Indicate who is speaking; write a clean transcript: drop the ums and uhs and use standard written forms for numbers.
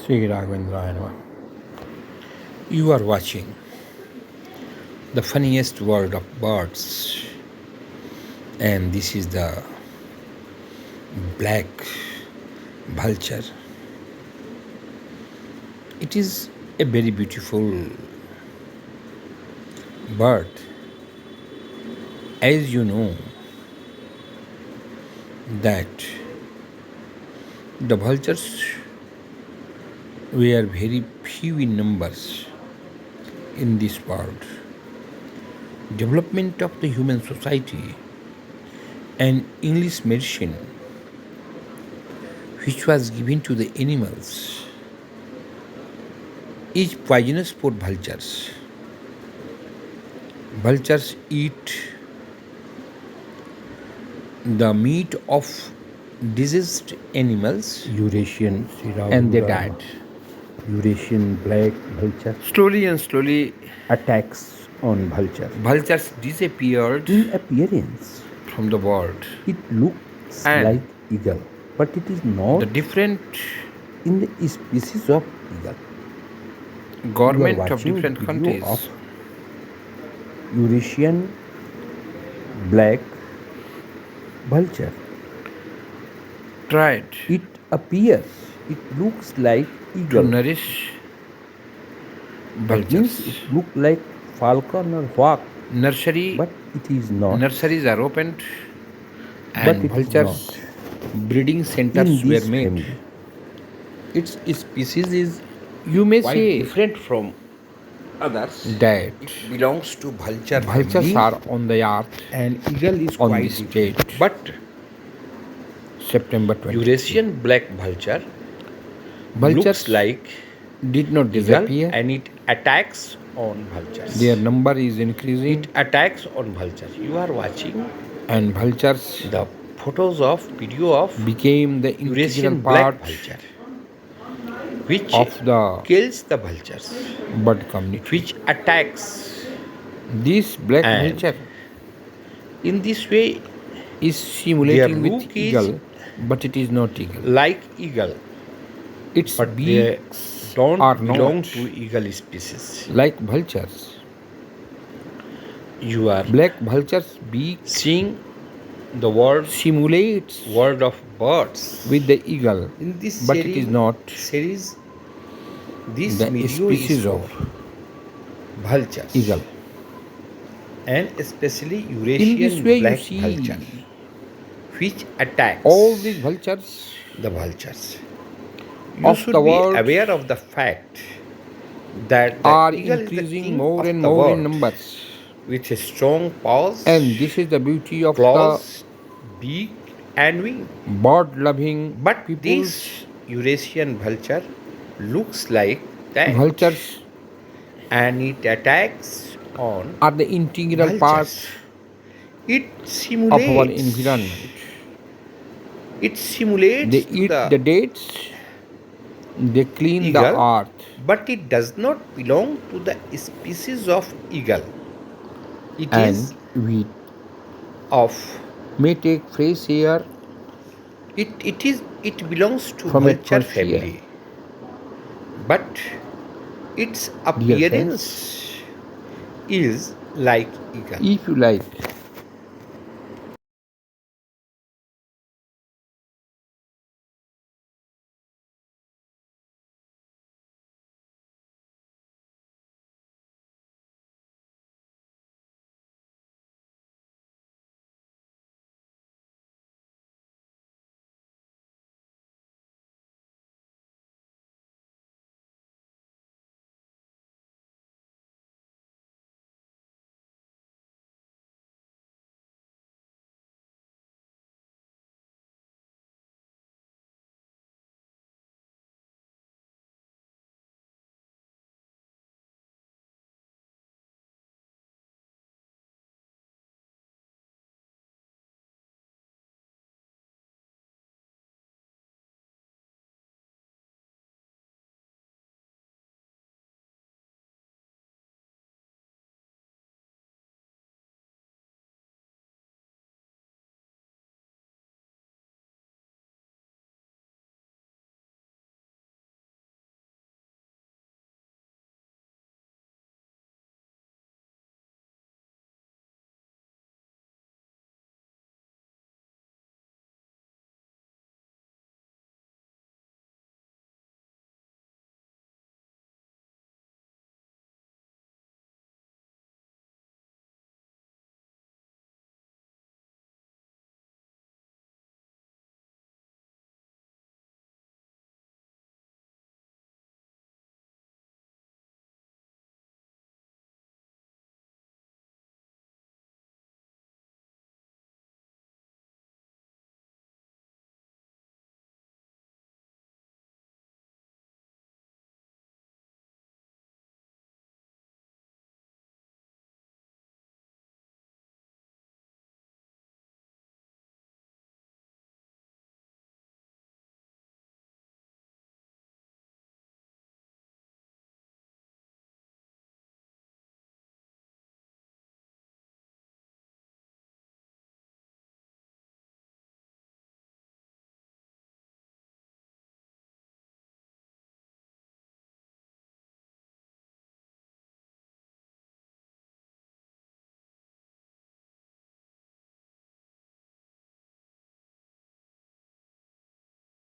Speaker 1: Sri Raghavendra. You are watching the funniest world of birds, and this is the black vulture. It is a very beautiful bird. As you know, that the vultures were very few in numbers in this world. Development of the human society and English medicine, which was given to the animals, is poisonous for vultures. Vultures eat the meat of diseased animals
Speaker 2: Eurasian
Speaker 1: and they
Speaker 2: Shreeram,
Speaker 1: died.
Speaker 2: Eurasian black vulture
Speaker 1: Slowly and slowly,
Speaker 2: attacks on vulture.
Speaker 1: vultures disappeared
Speaker 2: In appearance,
Speaker 1: from the world,
Speaker 2: it looks
Speaker 1: and
Speaker 2: like eagle, but it is
Speaker 1: the
Speaker 2: not
Speaker 1: different
Speaker 2: in the species of eagle. You are
Speaker 1: government of
Speaker 2: watching
Speaker 1: different
Speaker 2: video
Speaker 1: countries
Speaker 2: of Eurasian black vulture.
Speaker 1: tried
Speaker 2: It appears, it looks like
Speaker 1: to
Speaker 2: eagle.
Speaker 1: nourish
Speaker 2: That means
Speaker 1: vultures.
Speaker 2: it looks like falcon or hawk,
Speaker 1: Nursery
Speaker 2: but it is not.
Speaker 1: nurseries are opened
Speaker 2: But
Speaker 1: and
Speaker 2: it is
Speaker 1: vultures
Speaker 2: not
Speaker 1: breeding
Speaker 2: in
Speaker 1: centers were
Speaker 2: this
Speaker 1: made.
Speaker 2: family.
Speaker 1: Its species is, you may
Speaker 2: Quite
Speaker 1: say,
Speaker 2: different from others.
Speaker 1: that
Speaker 2: It belongs to vulture
Speaker 1: vultures
Speaker 2: family,
Speaker 1: are on the earth
Speaker 2: and eagle is
Speaker 1: on
Speaker 2: quite
Speaker 1: this
Speaker 2: different.
Speaker 1: date,
Speaker 2: But
Speaker 1: September 20.
Speaker 2: Eurasian black vulture
Speaker 1: Vultures
Speaker 2: looks like
Speaker 1: did not
Speaker 2: eagle,
Speaker 1: disappear.
Speaker 2: and it attacks on vultures.
Speaker 1: Their number is increasing,
Speaker 2: It attacks on vultures. You are watching
Speaker 1: and vultures
Speaker 2: the photos of video of
Speaker 1: became the integral
Speaker 2: Eurasian
Speaker 1: part
Speaker 2: black vulture, which
Speaker 1: of the
Speaker 2: kills the vultures,
Speaker 1: bird community.
Speaker 2: which attacks.
Speaker 1: This black
Speaker 2: And
Speaker 1: vulture
Speaker 2: in this way,
Speaker 1: is simulating
Speaker 2: their
Speaker 1: with
Speaker 2: look is
Speaker 1: eagle, but it is not eagle.
Speaker 2: like eagle,
Speaker 1: Its
Speaker 2: but they
Speaker 1: beaks
Speaker 2: don't
Speaker 1: are
Speaker 2: belong
Speaker 1: not
Speaker 2: to eagle species.
Speaker 1: like vultures.
Speaker 2: You are
Speaker 1: Black vulture's beak
Speaker 2: seeing the world
Speaker 1: simulates
Speaker 2: of birds.
Speaker 1: with the eagle,
Speaker 2: In this
Speaker 1: but it is not
Speaker 2: series, this
Speaker 1: the
Speaker 2: video
Speaker 1: species
Speaker 2: is
Speaker 1: of
Speaker 2: for vultures,
Speaker 1: eagle.
Speaker 2: and especially
Speaker 1: In this
Speaker 2: Eurasian
Speaker 1: way, you
Speaker 2: black
Speaker 1: see
Speaker 2: vulture, which attacks
Speaker 1: all these vultures
Speaker 2: the vultures. You
Speaker 1: of
Speaker 2: should
Speaker 1: the
Speaker 2: be
Speaker 1: world
Speaker 2: aware of the fact that the
Speaker 1: are
Speaker 2: eagle is the
Speaker 1: increasing
Speaker 2: king
Speaker 1: more
Speaker 2: of
Speaker 1: and
Speaker 2: the
Speaker 1: more in
Speaker 2: world,
Speaker 1: numbers.
Speaker 2: with a strong paws,
Speaker 1: And this is the beauty of
Speaker 2: claws, beak, and wing.
Speaker 1: the bird loving
Speaker 2: But
Speaker 1: people.
Speaker 2: this Eurasian vulture looks like that,
Speaker 1: Vultures
Speaker 2: and it attacks on
Speaker 1: are the integral part
Speaker 2: vultures. It
Speaker 1: of our
Speaker 2: simulates.
Speaker 1: environment.
Speaker 2: It simulates
Speaker 1: They
Speaker 2: to
Speaker 1: eat the
Speaker 2: the
Speaker 1: dates, they clean the
Speaker 2: eagle,
Speaker 1: earth.
Speaker 2: but it does not belong to the species of eagle. It
Speaker 1: And
Speaker 2: is
Speaker 1: we
Speaker 2: of
Speaker 1: may take fresh air
Speaker 2: it belongs to
Speaker 1: from
Speaker 2: vulture
Speaker 1: atmosphere.
Speaker 2: family, but its
Speaker 1: Dear
Speaker 2: appearance is like eagle.
Speaker 1: If you like